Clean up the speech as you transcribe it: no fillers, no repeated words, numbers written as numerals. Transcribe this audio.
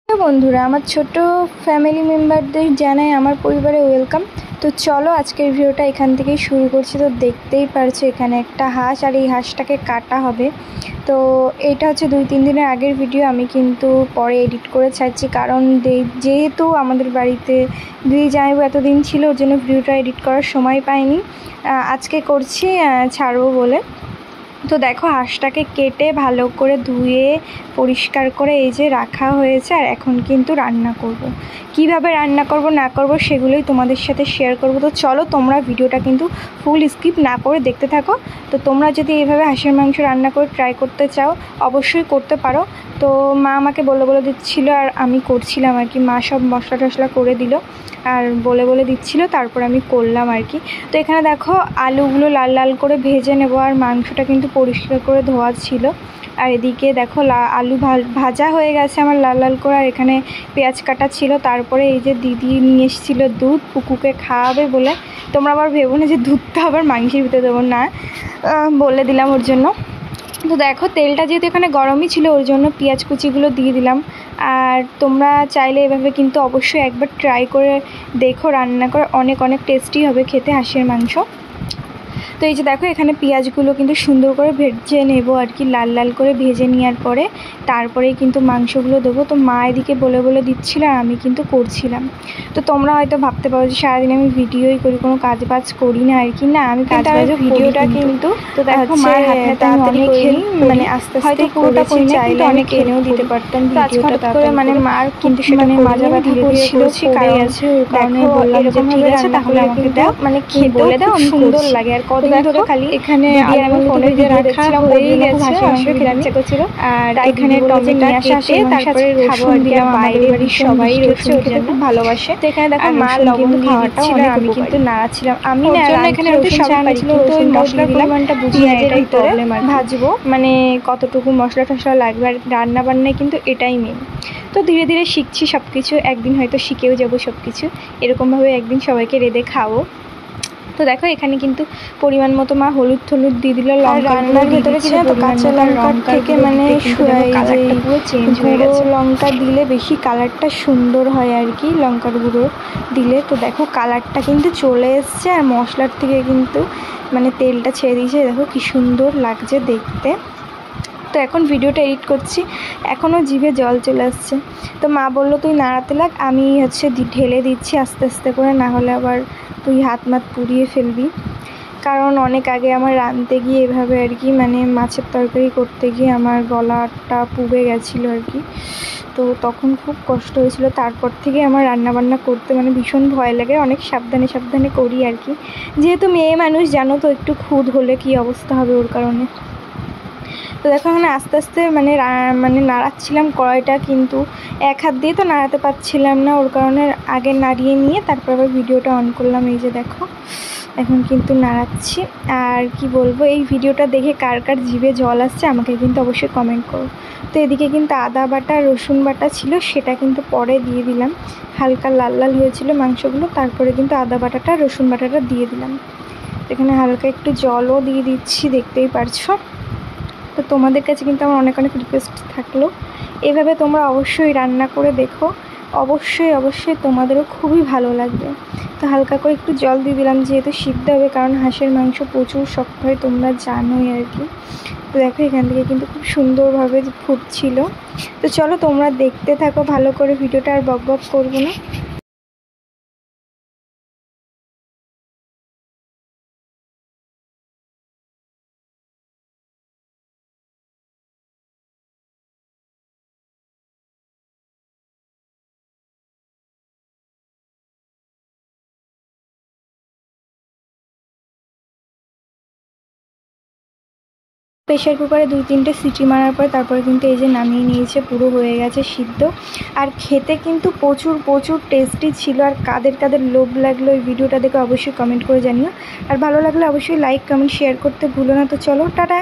বন্ধুরা, আমার ছোট ফ্যামিলি মেম্বারদের জানাই আমার পরিবারে ওয়েলকাম। তো চলো আজকের ভিডিওটা এখান থেকেই শুরু করছি। তো দেখতেই পারছো এখানে একটা হাঁস, আর এই হাঁসটাকে কাটা হবে। তো এটা হচ্ছে 2-3 দিনের আগের ভিডিও, আমি কিন্তু পরে এডিট করে ছাড়ছি, কারণ যেহেতু আমাদের বাড়িতে দুই জামাইবু এতদিন ছিল, ওর জন্য ভিডিওটা এডিট করার সময় পাইনি। আজকে করছি ছাড়বো বলে। তো দেখো হাঁসটাকে কেটে ভালো করে ধুয়ে পরিষ্কার করে এই যে রাখা হয়েছে, আর এখন কিন্তু রান্না করব। কিভাবে রান্না করব না করব সেগুলোই তোমাদের সাথে শেয়ার করব। তো চলো তোমরা ভিডিওটা কিন্তু ফুল স্কিপ না করে দেখতে থাকো। তো তোমরা যদি এইভাবে হাঁসের মাংস রান্না করে ট্রাই করতে চাও অবশ্যই করতে পারো। তো মা আমাকে বলে দিচ্ছিল আর আমি করছিলাম আর কি। মা সব মশলা টশলা করে দিল আর বলে দিচ্ছিল, তারপর আমি করলাম আর কি। তো এখানে দেখো আলুগুলো লাল লাল করে ভেজে নেব, আর মাংসটা কিন্তু পরিষ্কার করে ধোয়া ছিল। আর এদিকে দেখো আলু ভাজা হয়ে গেছে আমার লাল লাল করে, আর এখানে পেঁয়াজ কাটা ছিল। তারপরে এই যে দিদি নিয়ে এসেছিলো দুধ, পুকুকে খাওয়াবে বলে। তোমরা আবার ভেবো না যে দুধটা আবার মাংসের ভিতরে দেবো, না বলে দিলাম ওর জন্য। তো দেখো তেলটা যেহেতু এখানে গরমই ছিল, ওর জন্য পেঁয়াজ কুচিগুলো দিয়ে দিলাম। আর তোমরা চাইলে এভাবে কিন্তু অবশ্যই একবার ট্রাই করে দেখো, রান্না করে অনেক টেস্টি হবে খেতে হাঁসের মাংস। তো এই যে দেখো এখানে পেঁয়াজগুলো কিন্তু সুন্দর করে ভেজে নেব আর কি, লাল লাল করে ভেজে নেওয়ার পরে তারপরেই কিন্তু মাংসগুলো দেবো। তো মা এদিকে বলে দিচ্ছিল আর আমি কিন্তু করছিলাম। তো তোমরা হয়তো ভাবতে পারো যে সারাদিন আমি ভিডিওই করি, কোনো কাজ বাজ করি না আর কি। না, আমি ভিডিওটা কিন্তু তো দেখো মার হাতে তাড়াতাড়ি খেলি, মানে আস্তে আস্তে পুরোটা করে চাইলে অনেক খেলেও দিতে পারতাম ভিডিওটা করে, মানে মার কিন্তু সেটা মাজা ব্যথা করছিল, কারণ আছে ওই কারণে বললাম যে ঠিক আছে তাহলে আমাকে দাও, মানে খেয়ে বলে দাও, সুন্দর লাগে। আর কতদিন ধরে খালি এখানে আমি ফোনে দিয়ে রাখছিলাম, হয়ে গেছে আসলে খেতে ইচ্ছে করছিল। আর এখানে টমেটো আসে, তারপরে রসুন দিয়ে বাইরে বাড়ির সবাই রসুন খেতে খুব ভালোবাসে। তো এখানে দেখো মা লবণ খাওয়াচ্ছিল, আমি কিন্তু নাড়াচ্ছিলাম। আমি না এখানে রসুন ছাড়া ছিল, ওই মশলার পরিমাণটা বুঝিয়ে এটাই প্রবলেম আর ভাজবো, মানে কতটুকু মশলা টশলা লাগবে। আর রান্না বান্নায় কিন্তু এটাই মেন। তো ধীরে ধীরে শিখছি সব কিছু, একদিন হয়তো শিখেও যাবো সব কিছু। এরকমভাবে একদিন সবাইকে রেঁধে খাবো। তো দেখো এখানে কিন্তু পরিমাণ মতো মা হলুদ দিয়ে দিল। রান্নার ভেতরে কিন্তু তো কাঁচা লঙ্কার থেকে মানে কালারটা পুরো চেঞ্জ হয়ে গেছে। লঙ্কা দিলে বেশি কালারটা সুন্দর হয় আর কি, লঙ্কার গুঁড়ো দিলে। তো দেখো কালারটা কিন্তু চলে এসছে, আর মশলার থেকে কিন্তু মানে তেলটা ছেড়ে দিয়েছে। দেখো কি সুন্দর লাগছে দেখতে। তো এখন ভিডিওটা এডিট করছি, এখনও জিভে জল চলে আসছে। তো মা বললো তুই নাড়াতে লাগ, আমি হচ্ছে ঢেলে দিচ্ছি আস্তে আস্তে করে, না হলে আবার তুই হাত পুড়িয়ে ফেলবি। কারণ অনেক আগে আমার রাঁধতে গিয়ে এভাবে আর কি, মানে মাছের তরকারি করতে গিয়ে আমার গলাটা পুড়ে গেছিলো আর কি। তো তখন খুব কষ্ট হয়েছিল। তারপর থেকে আমার রান্নাবান্না করতে মানে ভীষণ ভয় লাগে, অনেক সাবধানে করি আর কি। যেহেতু মেয়ে মানুষ জানো তো, একটু খুদ হলে কি অবস্থা হবে ওর কারণে। তো দেখো এখানে আস্তে আস্তে মানে নাড়াচ্ছিলাম কড়াইটা, কিন্তু এক হাত দিয়ে তো নাড়াতে পারছিলাম না, ওর কারণে আগে নাড়িয়ে নিয়ে তারপর আবার ভিডিওটা অন করলাম। এই যে দেখো এখন কিন্তু নাড়াচ্ছি। আর কি বলবো, এই ভিডিওটা দেখে কার জিভে জল আসছে আমাকে কিন্তু অবশ্যই কমেন্ট করো। তো এদিকে কিন্তু আদা বাটা রসুন বাটা ছিল, সেটা কিন্তু পরে দিয়ে দিলাম। হালকা লাল লাল হয়েছিল মাংসগুলো, তারপরে কিন্তু আদা বাটাটা রসুন বাটাটা দিয়ে দিলাম। এখানে হালকা একটু জলও দিয়ে দিচ্ছি, দেখতেই পারছো। তো তোমাদের কাছে কিন্তু আমার অনেক রিকোয়েস্ট থাকলো, এভাবে তোমরা অবশ্যই রান্না করে দেখো, অবশ্যই তোমাদেরও খুবই ভালো লাগবে। তো হালকা করে একটু জল দিয়ে দিলাম, যেহেতু সিদ্ধ হবে, কারণ হাঁসের মাংস প্রচুর শক্ত হয় তোমরা জানোই আর কি। তো দেখো এখান থেকে কিন্তু খুব সুন্দরভাবে ফুটছিল। তো চলো তোমরা দেখতে থাকো ভালো করে ভিডিওটা, আর বক করবো না। প্রেশার কুকারে 2-3টে সিটি মারার পর তারপরে কিন্তু এই যে নামিয়ে নিয়েছে, পুরো হয়ে গেছে সিদ্ধ। আর খেতে কিন্তু প্রচুর টেস্টি ছিল। আর কাদের লোভ লাগলো এই ভিডিওটা দেখে অবশ্যই কমেন্ট করে জানিও, আর ভালো লাগলে অবশ্যই লাইক কমেন্ট শেয়ার করতে ভুলো না। তো চলো টাটা।